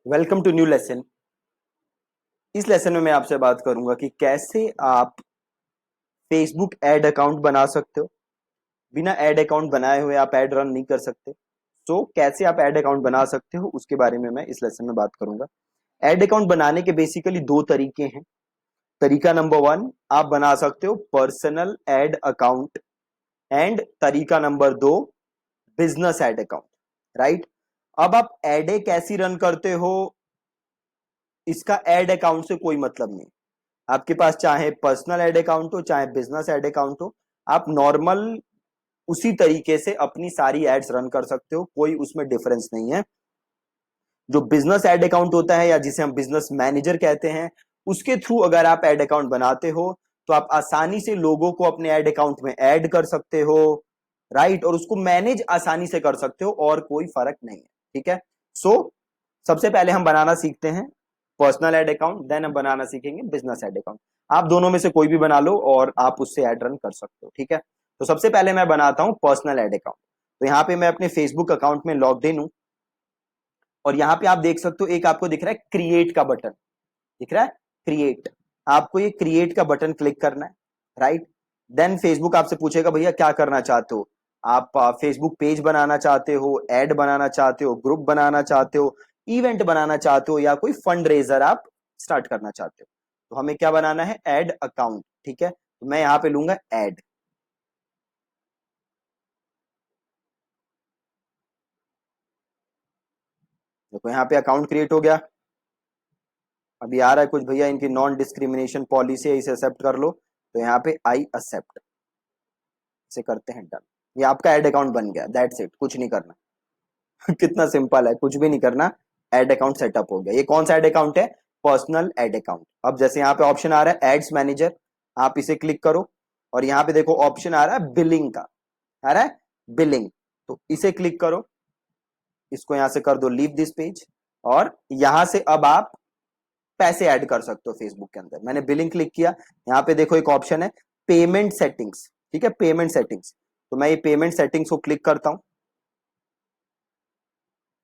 Welcome to new lesson. इस lesson में मैं आपसे बात करूंगा कि कैसे आप फेसबुक एड अकाउंट बना सकते हो। बिना एड अकाउंट बनाए हुए आप एड रन नहीं कर सकते। तो कैसे आप एड अकाउंट बना सकते हो उसके बारे में मैं इस लेसन में बात करूंगा। एड अकाउंट बनाने के बेसिकली दो तरीके हैं। तरीका नंबर वन, आप बना सकते हो पर्सनल एड अकाउंट। एंड तरीका नंबर दो, बिजनेस एड अकाउंट। राइट। अब आप एडे कैसी रन करते हो, इसका एड अकाउंट से कोई मतलब नहीं। आपके पास चाहे पर्सनल एड अकाउंट हो चाहे बिजनेस एड अकाउंट हो, आप नॉर्मल उसी तरीके से अपनी सारी एड्स रन कर सकते हो, कोई उसमें डिफरेंस नहीं है। जो बिजनेस एड अकाउंट होता है या जिसे हम बिजनेस मैनेजर कहते हैं, उसके थ्रू अगर आप एड अकाउंट बनाते हो तो आप आसानी से लोगों को अपने एड अकाउंट में ऐड कर सकते हो। राइट। और उसको मैनेज आसानी से कर सकते हो और कोई फर्क नहीं है। ठीक है। सो सबसे पहले हम बनाना सीखते हैं पर्सनल एड अकाउंट, देन हम बनाना सीखेंगे बिजनेस एड अकाउंट। आप दोनों में से कोई भी बना लो और आप उससे एड रन कर सकते हो। ठीक है। तो सबसे पहले मैं बनाता हूं पर्सनल एड अकाउंट। तो यहां पे मैं अपने फेसबुक अकाउंट में लॉग्ड इन हूं और यहां पे आप देख सकते हो एक आपको दिख रहा है क्रिएट का बटन। दिख रहा है क्रिएट। आपको ये क्रिएट का बटन क्लिक करना है। राइट। देन फेसबुक आपसे पूछेगा भैया क्या करना चाहते हो। आप फेसबुक पेज बनाना चाहते हो, एड बनाना चाहते हो, ग्रुप बनाना चाहते हो, इवेंट बनाना चाहते हो, या कोई फंड रेजर आप स्टार्ट करना चाहते हो। तो हमें क्या बनाना है, एड अकाउंट। ठीक है। तो मैं यहां पे लूंगा एड। देखो यहां पे अकाउंट क्रिएट हो गया। अभी आ रहा है कुछ, भैया इनकी नॉन डिस्क्रिमिनेशन पॉलिसी है, इसे एक्सेप्ट कर लो। तो यहाँ पे आई एक्सेप्ट से करते हैं डन। ये आपका एड अकाउंट बन गया, दैट्स इट, कुछ नहीं करना। कितना सिंपल है, कुछ भी नहीं करना। एड अकाउंट सेटअप हो गया। ये कौन सा एड अकाउंट है, पर्सनल एड अकाउंट। अब जैसे यहाँ पे ऑप्शन आ रहा है एड्स मैनेजर, आप इसे क्लिक करो और यहाँ पे देखो ऑप्शन आ रहा है बिलिंग का। आ रहा है बिलिंग, तो इसे क्लिक करो। इसको यहां से कर दो लीव दिस पेज। और यहां से अब आप पैसे ऐड कर सकते हो फेसबुक के अंदर। मैंने बिलिंग क्लिक किया, यहाँ पे देखो एक ऑप्शन है पेमेंट सेटिंग्स। ठीक है, पेमेंट सेटिंग्स। तो मैं ये पेमेंट सेटिंग्स को क्लिक करता हूं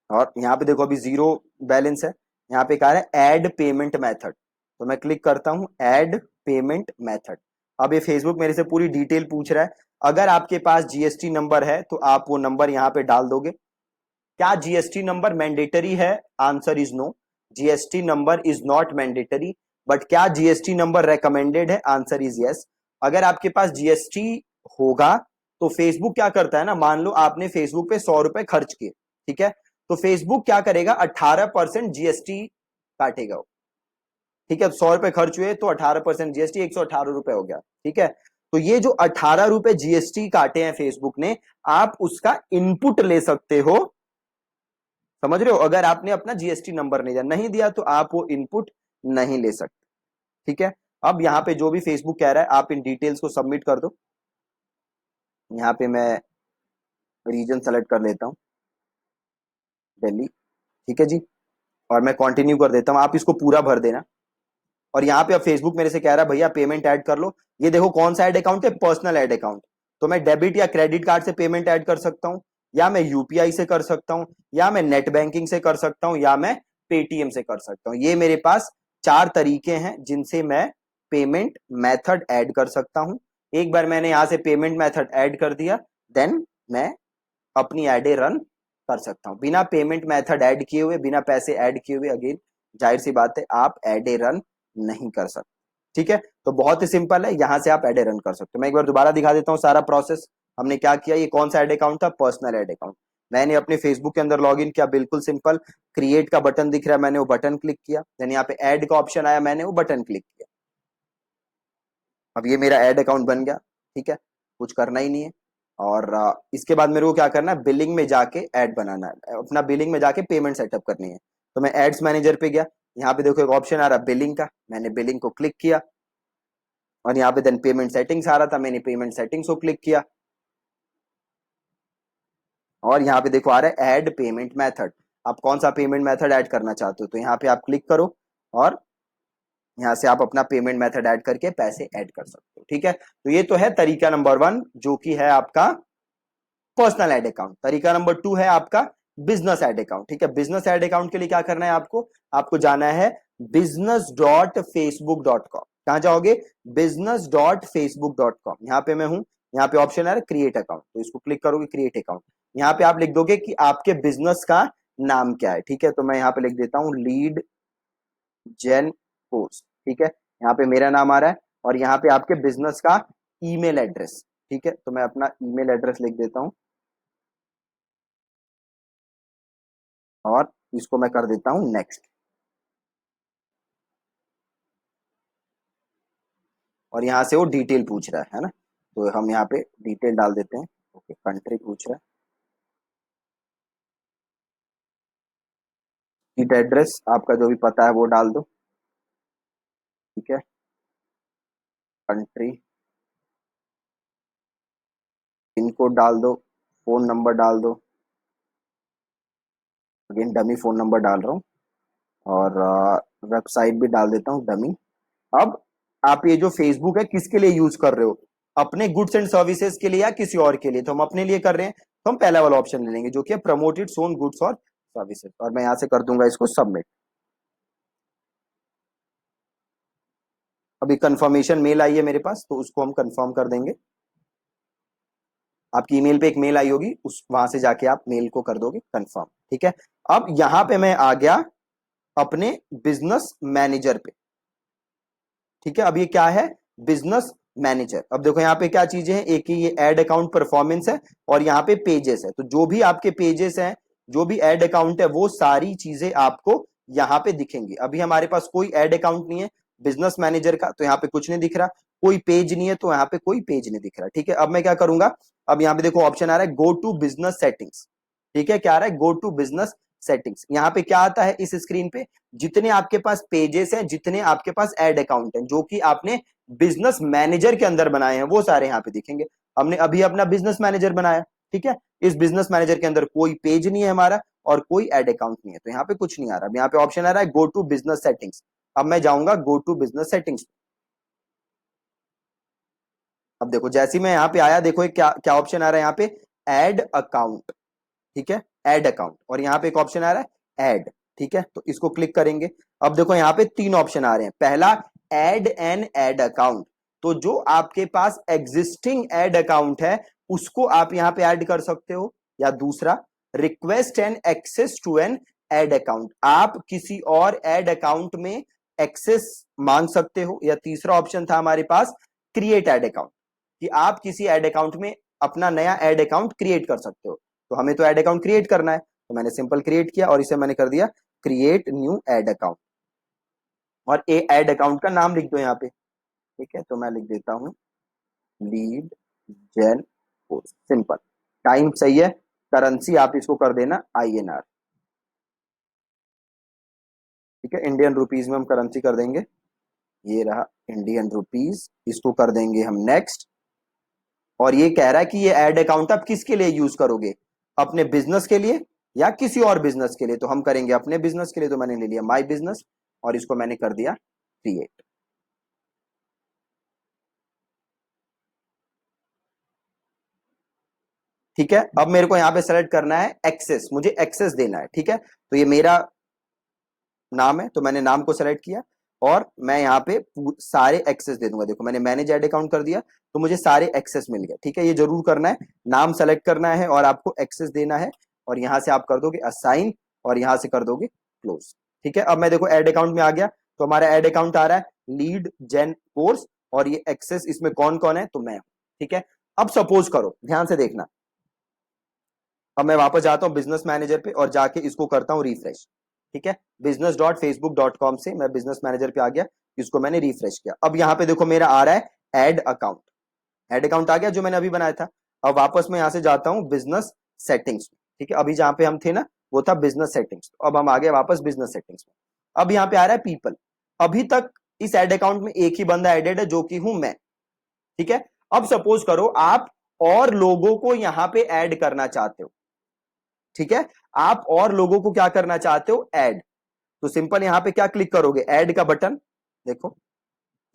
और यहाँ पे देखो अभी जीरो बैलेंस है। यहाँ पे कह रहा है ऐड पेमेंट मेथड, तो मैं क्लिक करता हूं ऐड पेमेंट मेथड। अब ये फेसबुक मेरे से पूरी डिटेल पूछ रहा है। अगर आपके पास जीएसटी नंबर है तो आप वो नंबर यहाँ पे डाल दोगे। क्या जीएसटी नंबर मैंडेटरी है, answer is no. GST number is not mandatory. But क्या जीएसटी नंबर रेकमेंडेड है, आंसर इज यस। अगर आपके पास जीएसटी होगा तो फेसबुक क्या करता है ना, मान लो आपने फेसबुक पे 100 रुपए खर्च किए। ठीक है। तो फेसबुक क्या करेगा, 18% जीएसटी काटेगा वो। ठीक है, 100 रुपए खर्च हुए तो 18% जीएसटी, 118 रुपए हो गया। ठीक है। तो ये जो 18 रुपए जीएसटी काटे हैं फेसबुक ने, आप उसका इनपुट ले सकते हो। समझ रहे हो, अगर आपने अपना जीएसटी नंबर नहीं दिया तो आप वो इनपुट नहीं ले सकते। ठीक है। अब यहाँ पे जो भी फेसबुक कह रहा है आप इन डिटेल्स को सबमिट कर दो। यहाँ पे मैं रीजन सेलेक्ट कर लेता हूँ, दिल्ली। ठीक है जी। और मैं कंटिन्यू कर देता हूँ, आप इसको पूरा भर देना। और यहाँ पे अब फेसबुक मेरे से कह रहा है भैया पेमेंट ऐड कर लो। ये देखो कौन सा ऐड अकाउंट है, पर्सनल ऐड अकाउंट। तो मैं डेबिट या क्रेडिट कार्ड से पेमेंट ऐड कर सकता हूँ, या मैं यूपीआई से कर सकता हूँ, या मैं नेट बैंकिंग से कर सकता हूँ, या मैं पेटीएम से कर सकता हूँ। ये मेरे पास चार तरीके हैं जिनसे मैं पेमेंट मेथड ऐड कर सकता हूँ। एक बार मैंने यहां से पेमेंट मेथड ऐड कर दिया, देन मैं अपनी एडे रन कर सकता हूं। बिना पेमेंट मेथड ऐड किए हुए, बिना पैसे ऐड किए हुए, अगेन जाहिर सी बात है आप एडे रन नहीं कर सकते। ठीक है। तो बहुत ही सिंपल है, यहां से आप एडे रन कर सकते हो। मैं एक बार दोबारा दिखा देता हूं सारा प्रोसेस। हमने क्या किया, ये कौन सा एड अकाउंट था, पर्सनल एड अकाउंट। मैंने अपने फेसबुक के अंदर लॉग इन किया, बिल्कुल सिंपल। क्रिएट का बटन दिख रहा है, मैंने वो बटन क्लिक किया। देन यहाँ पे ऐड का ऑप्शन आया, मैंने वो बटन क्लिक किया। अब ये मेरा एड अकाउंट बन गया। ठीक है, कुछ करना ही नहीं है। और इसके बाद मेरे को क्या करना है, बिलिंग में जाके ऐड बनाना है, अपना बिलिंग में जाके पेमेंट सेटअप करनी है। तो मैं एड्स मैनेजर पे गया, यहाँ पे देखो एक ऑप्शन आ रहा है बिलिंग का, मैंने बिलिंग को क्लिक किया। और यहाँ पे देन पेमेंट सेटिंग्स आ रहा था, मैंने पेमेंट सेटिंग्स को क्लिक किया। और यहाँ पे देखो आ रहा है ऐड पेमेंट मेथड। आप कौन सा पेमेंट मेथड ऐड करना चाहते हो, तो यहाँ पे आप क्लिक करो और यहाँ से आप अपना पेमेंट मेथड ऐड करके पैसे ऐड कर सकते हो। ठीक है। तो ये तो है तरीका नंबर वन, जो कि है आपका पर्सनल एड अकाउंट। तरीका नंबर टू है आपका बिजनेस एड अकाउंट। ठीक है, बिजनेस एड अकाउंट के लिए क्या करना है आपको, आपको जाना है business.facebook.com। कहां जाओगे, business.facebook.com। यहाँ पे मैं हूं, यहाँ पे ऑप्शन आ रहा है क्रिएट अकाउंट, तो इसको क्लिक करोगे क्रिएट अकाउंट। यहाँ पे आप लिख दोगे कि आपके बिजनेस का नाम क्या है। ठीक है, तो मैं यहाँ पे लिख देता हूँ लीड जेन कोर्स। ठीक है, यहाँ पे मेरा नाम आ रहा है और यहाँ पे आपके बिजनेस का ईमेल एड्रेस। ठीक है, तो मैं अपना ईमेल एड्रेस लिख देता हूँ और इसको मैं कर देता हूँ नेक्स्ट। और यहाँ से वो डिटेल पूछ रहा है ना, तो हम यहाँ पे डिटेल डाल देते हैं। ओके, कंट्री पूछ रहा है, स्ट्रीट एड्रेस आपका जो भी पता है वो डाल दो। ठीक है, कंट्री, पिन कोड डाल दो, फोन नंबर डाल दो। अगेन डमी फोन नंबर डाल रहा हूँ और वेबसाइट भी डाल देता हूँ डमी। अब आप ये जो फेसबुक है किसके लिए यूज कर रहे हो, अपने गुड्स एंड सर्विसेज के लिए या किसी और के लिए, तो हम अपने लिए कर रहे हैं, तो हम पहला वाला ऑप्शन ले लेंगे जो कि है प्रमोटेड सोन गुड्स और सर्विसेज, और मैं यहां से कर दूंगा इसको सबमिट। अभी कंफर्मेशन मेल आई है मेरे पास, तो उसको हम कंफर्म कर देंगे। आपकी ईमेल पे एक मेल आई होगी, उस वहां से जाके आप मेल को कर दोगे कंफर्म। ठीक है, अब यहां पे मैं आ गया अपने बिजनेस मैनेजर पे। ठीक है, अब ये क्या है, बिजनेस मैनेजर। अब देखो यहाँ पे क्या चीजें हैं, एक ही ये एड अकाउंट परफॉर्मेंस है और यहाँ पे पेजेस है, तो जो भी आपके पेजेस हैं, जो भी एड अकाउंट है, वो सारी चीजें आपको यहाँ पे दिखेंगी। अभी हमारे पास कोई एड अकाउंट नहीं है बिजनेस मैनेजर का, तो यहाँ पे कुछ नहीं दिख रहा, कोई पेज नहीं है तो यहाँ पे कोई पेज नहीं दिख रहा। ठीक है, अब मैं क्या करूंगा, अब यहाँ पे देखो ऑप्शन आ रहा है गो टू बिजनेस सेटिंग्स। ठीक है, क्या आ रहा है, गो टू बिजनेस सेटिंग्स। यहाँ पे क्या आता है इस स्क्रीन पे, जितने आपके पास पेजेस हैं, जितने आपके पास एड अकाउंट हैं जो कि आपने बिजनेस मैनेजर के अंदर बनाए हैं, वो सारे यहाँ पे दिखेंगे। हमने अभी अपना बिजनेस मैनेजर बनाया। ठीक है, इस बिजनेस मैनेजर के अंदर कोई पेज नहीं है हमारा और कोई एड अकाउंट नहीं है, तो यहाँ पे कुछ नहीं आ रहा। यहाँ पे ऑप्शन आ रहा है गो टू बिजनेस सेटिंग्स। अब मैं जाऊंगा गो टू बिजनेस सेटिंग्स। अब देखो जैसे ही मैं यहाँ पे आया, देखो एक क्या क्या ऑप्शन आ रहा है यहाँ पे, एड अकाउंट। ठीक है, ऐड अकाउंट, और यहाँ पे एक ऑप्शन आ रहा है ऐड। ठीक है, तो इसको क्लिक करेंगे। अब देखो यहाँ पे तीन ऑप्शन आ रहे हैं, पहला ऐड एन ऐड अकाउंट, तो जो आपके पास एग्जिस्टिंग ऐड अकाउंट है उसको आप यहाँ पे ऐड कर सकते हो, या दूसरा request and access to an ad account, आप किसी और ऐड अकाउंट में एक्सेस मांग सकते हो, या तीसरा ऑप्शन था हमारे पास क्रिएट ऐड अकाउंट, कि आप किसी ऐड अकाउंट में अपना नया ऐड अकाउंट क्रिएट कर सकते हो। तो हमें तो ऐड अकाउंट क्रिएट करना है, तो मैंने सिंपल क्रिएट किया और इसे मैंने कर दिया क्रिएट न्यू ऐड अकाउंट, और ए ऐड अकाउंट का नाम लिख दो यहाँ पे। ठीक है, तो मैं लिख देता हूँ लीड जेन कोर्स, सिंपल। टाइम सही है, करेंसी आप इसको कर देना INR। ठीक है, इंडियन रुपीज में हम करेंसी कर देंगे, ये रहा इंडियन रुपीज, इसको कर देंगे हम नेक्स्ट। और ये कह रहा है कि ये ऐड अकाउंट आप किसके लिए यूज करोगे, अपने बिजनेस के लिए या किसी और बिजनेस के लिए, तो हम करेंगे अपने बिजनेस के लिए, तो मैंने ले लिया माय बिजनेस और इसको मैंने कर दिया क्रिएट। ठीक है, अब मेरे को यहां पे सेलेक्ट करना है एक्सेस, मुझे एक्सेस देना है। ठीक है, तो ये मेरा नाम है, तो मैंने नाम को सेलेक्ट किया और मैं यहाँ पे सारे एक्सेस दे दूंगा। देखो मैंने मैनेज ऐड अकाउंट कर दिया, तो मुझे सारे एक्सेस मिल गए। ठीक है, ये जरूर करना है, नाम सेलेक्ट करना है और आपको एक्सेस देना है, और यहां से आप कर दोगे असाइन और यहां से कर दोगे क्लोज। ठीक है, अब मैं देखो ऐड अकाउंट में आ गया, तो हमारा ऐड अकाउंट आ रहा है लीड जेन कोर्स, और ये एक्सेस इसमें कौन कौन है, तो मैं हूं। ठीक है, अब सपोज करो, ध्यान से देखना, अब मैं वापस जाता हूं बिजनेस मैनेजर पे और जाके इसको करता हूं रिफ्रेश। ठीक है, business.facebook.com से मैं बिजनेस मैनेजर पे आ गया, इसको मैंने रिफ्रेश किया। अब यहां पे देखो मेरा आ रहा है ऐड अकाउंट, ऐड अकाउंट आ गया जो मैंने अभी बनाया था। अब वापस मैं यहां से जाता हूं बिजनेस सेटिंग्स में। ठीक है, अभी जहां पे हम थे ना वो था बिजनेस सेटिंग्स, तो अब हम आ गए वापस बिजनेस सेटिंग्स में। अब यहाँ पे आ रहा है पीपल, अभी तक इस ऐड अकाउंट में एक ही बंदा एडेड है जो कि हूं मैं। ठीक है, अब सपोज करो आप और लोगों को यहां पे ऐड करना चाहते हो। ठीक है, आप और लोगों को क्या करना चाहते हो, ऐड, तो सिंपल यहां पे क्या क्लिक करोगे, ऐड का बटन। देखो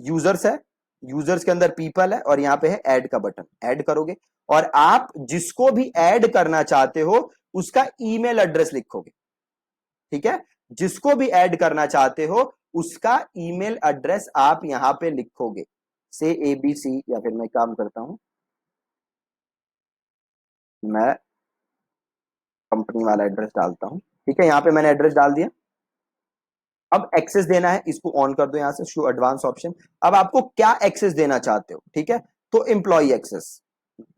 यूजर्स है, यूजर्स के अंदर पीपल है और यहां पे है ऐड का बटन, ऐड करोगे और आप जिसको भी ऐड करना चाहते हो उसका ईमेल एड्रेस लिखोगे। ठीक है, जिसको भी ऐड करना चाहते हो उसका ईमेल एड्रेस आप यहां पे लिखोगे, से ABC, या फिर मैं काम करता हूं, मैं कंपनी वाला एड्रेस डालता हूं। ठीक है, यहां पे मैंने एड्रेस डाल दिया। अब एक्सेस देना है, इसको ऑन कर दो यहां से, शो एडवांस ऑप्शन। अब आपको क्या एक्सेस देना चाहते हो? ठीक है, तो एम्प्लॉय एक्सेस,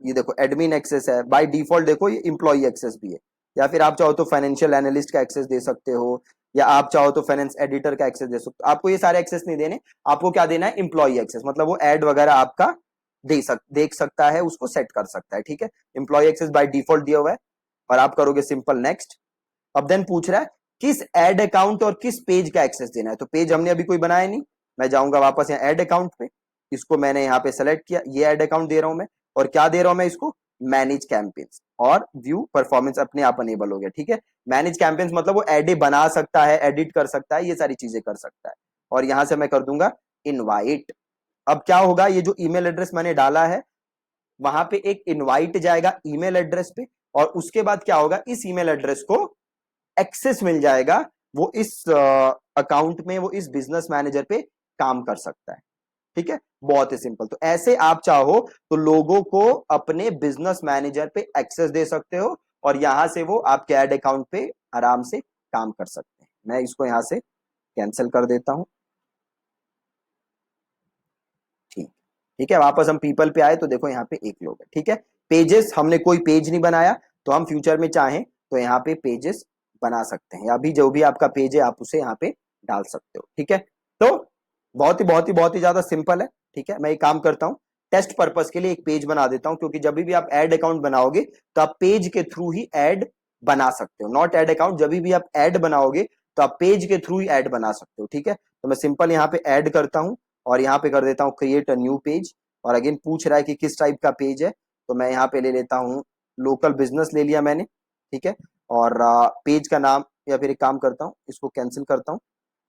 ये देखो एडमिन एक्सेस है बाय डिफॉल्ट, देखो ये एम्प्लॉय एक्सेस भी है। या फिर आप चाहो तो फाइनेंशियल एनालिस्ट का एक्सेस दे सकते हो, या आप चाहो तो फाइनेंस एडिटर का एक्सेस दे सकते हो। आपको ये सारे एक्सेस नहीं देने, आपको क्या देना है? एम्प्लॉय एक्सेस, मतलब वो एड वगैरह आपका देख सकता है, उसको सेट कर सकता है। ठीक है, एम्प्लॉय एक्सेस बाय डिफॉल्ट दिया हुआ है, और आप करोगे सिंपल नेक्स्ट। अब देन पूछ रहा है किस एड अकाउंट और किस पेज का एक्सेस देना है। तो पेज हमने अभी कोई बनाया नहीं, मैं जाऊंगा वापस यहाँ एड अकाउंट पे, इसको मैंने यहाँ पे सेलेक्ट किया, ये एड अकाउंट दे रहा हूं मैं, और क्या दे रहा हूं मैं इसको? मैनेज कैंपेन्स, और व्यू परफॉर्मेंस अपने आप अनेबल हो गया। ठीक है, मैनेज कैंपेन्स मतलब वो एड बना सकता है, एडिट कर सकता है, ये सारी चीजें कर सकता है। और यहां से मैं कर दूंगा इनवाइट। अब क्या होगा, ये जो ईमेल एड्रेस मैंने डाला है वहां पे एक इनवाइट जाएगा ईमेल एड्रेस पे, और उसके बाद क्या होगा, इस ईमेल एड्रेस को एक्सेस मिल जाएगा, वो इस अकाउंट में, वो इस बिजनेस मैनेजर पे काम कर सकता है। ठीक है, बहुत ही सिंपल। तो ऐसे आप चाहो तो लोगों को अपने बिजनेस मैनेजर पे एक्सेस दे सकते हो, और यहां से वो आपके एड अकाउंट पे आराम से काम कर सकते हैं। मैं इसको यहां से कैंसिल कर देता हूं। ठीक, ठीक है, वापस हम पीपल पे आए तो देखो यहाँ पे एक लोग है। ठीक है, पेजेस, हमने कोई पेज नहीं बनाया, तो हम फ्यूचर में चाहें तो यहाँ पे पेजेस बना सकते हैं, अभी जो भी आपका पेज है आप उसे यहाँ पे डाल सकते हो। ठीक है, तो बहुत ही ज्यादा सिंपल है। ठीक है, मैं एक काम करता हूँ, टेस्ट पर्पस के लिए एक पेज बना देता हूँ, क्योंकि जब भी आप एड अकाउंट बनाओगे तो आप पेज के थ्रू ही एड बना सकते हो, नॉट एड अकाउंट। जब भी आप एड बनाओगे तो आप पेज के थ्रू ही एड बना सकते हो। ठीक है, तो मैं सिंपल यहाँ पे ऐड करता हूँ, और यहाँ पे कर देता हूँ क्रिएट अ न्यू पेज। और अगेन पूछ रहा है कि किस टाइप का पेज है, तो मैं यहाँ पे ले लेता हूँ लोकल बिजनेस, ले लिया मैंने। ठीक है, और पेज का नाम, या फिर एक काम करता हूँ, इसको कैंसिल करता हूँ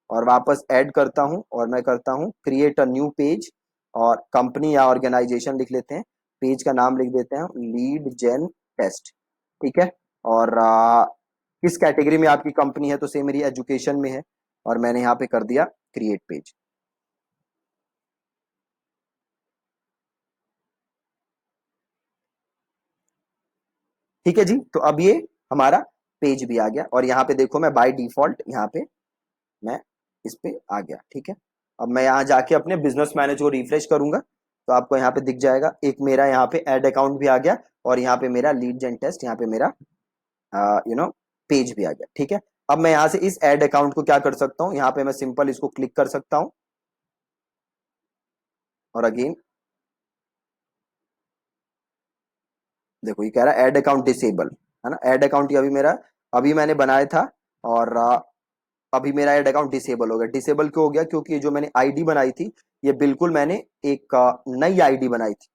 और वापस ऐड करता हूँ, और मैं करता हूँ क्रिएट अ न्यू पेज, और कंपनी या ऑर्गेनाइजेशन लिख लेते हैं, पेज का नाम लिख देते हैं लीड जेन टेस्ट। ठीक है, और किस कैटेगरी में आपकी कंपनी है, तो सेम मेरी एजुकेशन में है, और मैंने यहाँ पे कर दिया क्रिएट पेज। ठीक है जी, तो अब ये हमारा पेज भी आ गया, और यहाँ पे देखो मैं बाय डिफॉल्ट यहाँ पे मैं इस पे आ गया। ठीक है, अब मैं यहाँ जाके अपने बिजनेस मैनेजर को रिफ्रेश करूंगा, तो आपको यहाँ पे दिख जाएगा एक मेरा यहाँ पे एड अकाउंट भी आ गया, और यहाँ पे मेरा लीड जेन टेस्ट, यहाँ पे मेरा पेज भी आ गया। ठीक है, अब मैं यहाँ से इस एड अकाउंट को क्या कर सकता हूँ, यहाँ पे मैं सिंपल इसको क्लिक कर सकता हूँ, और अगेन देखो ये कह रहा है एड अकाउंट डिसेबल, है ना। एड अकाउंट अभी मेरा, अभी मैंने बनाया था, और अभी मेरा एड अकाउंट डिसेबल हो गया। डिसेबल क्यों हो गया? क्योंकि ये जो मैंने आईडी बनाई थी, ये बिल्कुल मैंने एक नई आईडी बनाई थी,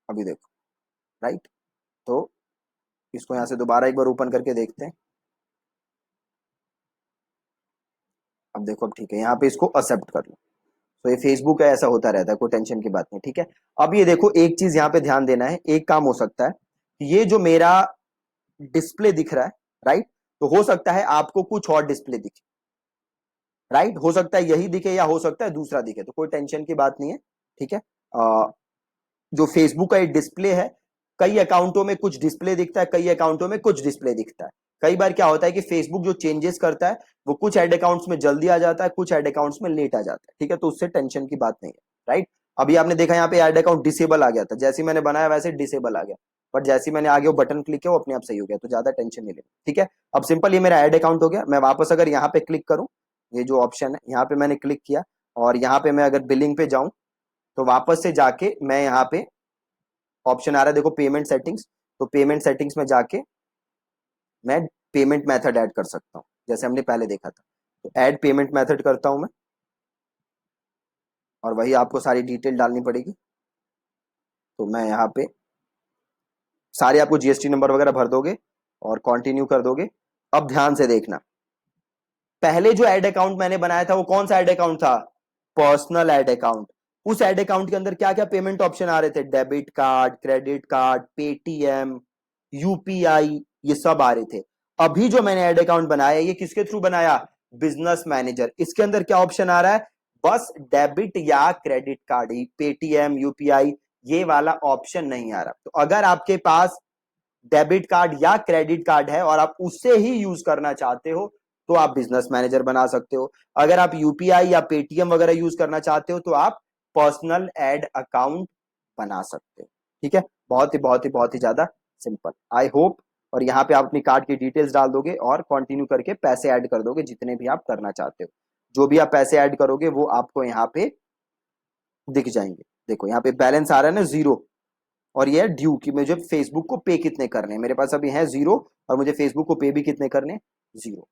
अभी देखो, राइट। तो इसको यहां से दोबारा एक बार ओपन करके देखते हैं। अब देखो, अब ठीक है, यहाँ पे इसको एक्सेप्ट कर लो। तो ये फेसबुक है, ऐसा होता रहता है, कोई टेंशन की बात नहीं। ठीक है, अब ये देखो एक चीज यहाँ पे ध्यान देना है, एक काम हो सकता है, ये जो मेरा डिस्प्ले दिख रहा है, राइट, तो हो सकता है आपको कुछ और डिस्प्ले दिखे, राइट, हो सकता है यही दिखे, या हो सकता है दूसरा दिखे, तो कोई टेंशन की बात नहीं है। ठीक है, जो फेसबुक का एक डिस्प्ले है, कई अकाउंटों में कुछ डिस्प्ले दिखता है, कई अकाउंटों में कुछ डिस्प्ले दिखता है। कई बार क्या होता है कि फेसबुक जो चेंजेस करता है, वो कुछ एड अकाउंट्स में जल्दी आ जाता है, कुछ एड अकाउंट्स में लेट आ जाता है। ठीक है, तो उससे टेंशन की बात नहीं है, राइट। अभी आपने देखा यहाँ पे एड अकाउंट डिसेबल आ गया था, जैसे मैंने बनाया वैसे डिसेबल आ गया, बट जैसे मैंने आगे वो बटन क्लिक किया वो अपने आप सही हो गया, तो ज्यादा टेंशन नहीं लेना। ठीक है, अब सिंपल ये मेरा एड अकाउंट हो गया। मैं वापस अगर यहाँ पे क्लिक करूँ, ये जो ऑप्शन है यहाँ पे मैंने क्लिक किया, और यहाँ पे मैं अगर बिलिंग पे जाऊं, तो वापस से जाके मैं यहाँ पे ऑप्शन आ रहा है, देखो पेमेंट सेटिंग्स, तो पेमेंट सेटिंग्स में जाके मैं पेमेंट मेथड ऐड कर सकता हूँ, जैसे हमने पहले देखा था। तो ऐड पेमेंट मेथड करता हूं मैं, और वही आपको सारी डिटेल डालनी पड़ेगी। तो मैं यहाँ पे सारे आपको जीएसटी नंबर वगैरह भर दोगे और कंटिन्यू कर दोगे। अब ध्यान से देखना, पहले जो एड अकाउंट मैंने बनाया था वो कौन सा एड अकाउंट था? Personal ad account. उस एड अकाउंट के अंदर क्या क्या पेमेंट ऑप्शन आ रहे थे? Debit card, credit card, Paytm, UPI, ये सब आ रहे थे। अभी जो मैंने ऐड अकाउंट बनाया ये किसके थ्रू बनाया, बिजनेस मैनेजर। इसके अंदर क्या ऑप्शन आ रहा है, बस डेबिट या क्रेडिट कार्ड ही, पेटीएम, यूपीआई, ये वाला ऑप्शन नहीं आ रहा। तो अगर आपके पास डेबिट कार्ड या क्रेडिट कार्ड है और आप उससे ही यूज करना चाहते हो तो आप बिजनेस मैनेजर बना सकते हो। अगर आप यूपीआई या पेटीएम वगैरह यूज करना चाहते हो तो आप पर्सनल एड अकाउंट बना सकते हो। ठीक है, बहुत ही ज्यादा सिंपल, आई होप। और यहाँ पे आप अपनी कार्ड की डिटेल्स डाल दोगे और कंटिन्यू करके पैसे ऐड कर दोगे जितने भी आप करना चाहते हो। जो भी आप पैसे ऐड करोगे वो आपको यहाँ पे दिख जाएंगे। देखो यहाँ पे बैलेंस आ रहा है ना 0, और ये है ड्यू कि मुझे फेसबुक को पे कितने करने हैं। मेरे पास अभी है 0 और मुझे फेसबुक को पे भी कितने करने, 0।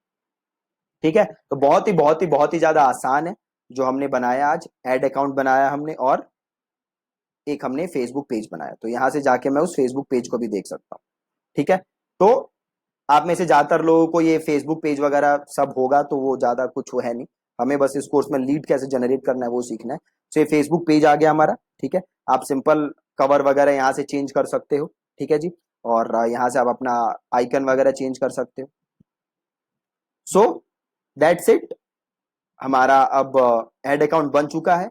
ठीक है, तो बहुत ही ज्यादा आसान है जो हमने बनाया आज। एड अकाउंट बनाया हमने और एक हमने फेसबुक पेज बनाया। तो यहां से जाके मैं उस फेसबुक पेज को भी देख सकता हूं। ठीक है, तो आप में से ज्यादातर लोगों को ये फेसबुक पेज वगैरह सब होगा तो वो ज्यादा कुछ वो है नहीं। हमें बस इस कोर्स में लीड कैसे जनरेट करना है वो सीखना है। तो ये फेसबुक पेज आ गया हमारा। ठीक है, आप सिंपल कवर वगैरह यहाँ से चेंज कर सकते हो। ठीक है जी, और यहाँ से आप अपना आइकन वगैरह चेंज कर सकते हो। सो दैट्स इट, हमारा अब एड अकाउंट बन चुका है।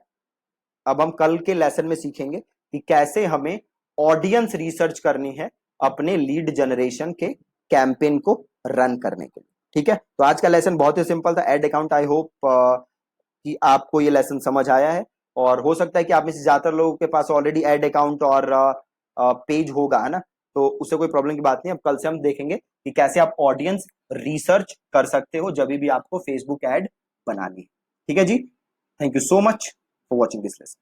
अब हम कल के लेसन में सीखेंगे कि कैसे हमें ऑडियंस रिसर्च करनी है अपने लीड जनरेशन के कैंपेन को रन करने के लिए। ठीक है, तो आज का लेसन बहुत ही सिंपल था, एड अकाउंट। आई होप कि आपको ये लेसन समझ आया है। और हो सकता है कि आप में से ज्यादातर लोगों के पास ऑलरेडी एड अकाउंट और पेज होगा, है ना, तो उससे कोई प्रॉब्लम की बात नहीं। अब कल से हम देखेंगे कि कैसे आप ऑडियंस रिसर्च कर सकते हो जब भी आपको फेसबुक एड बनानी है। ठीक है जी, thank you so much for watching this lesson.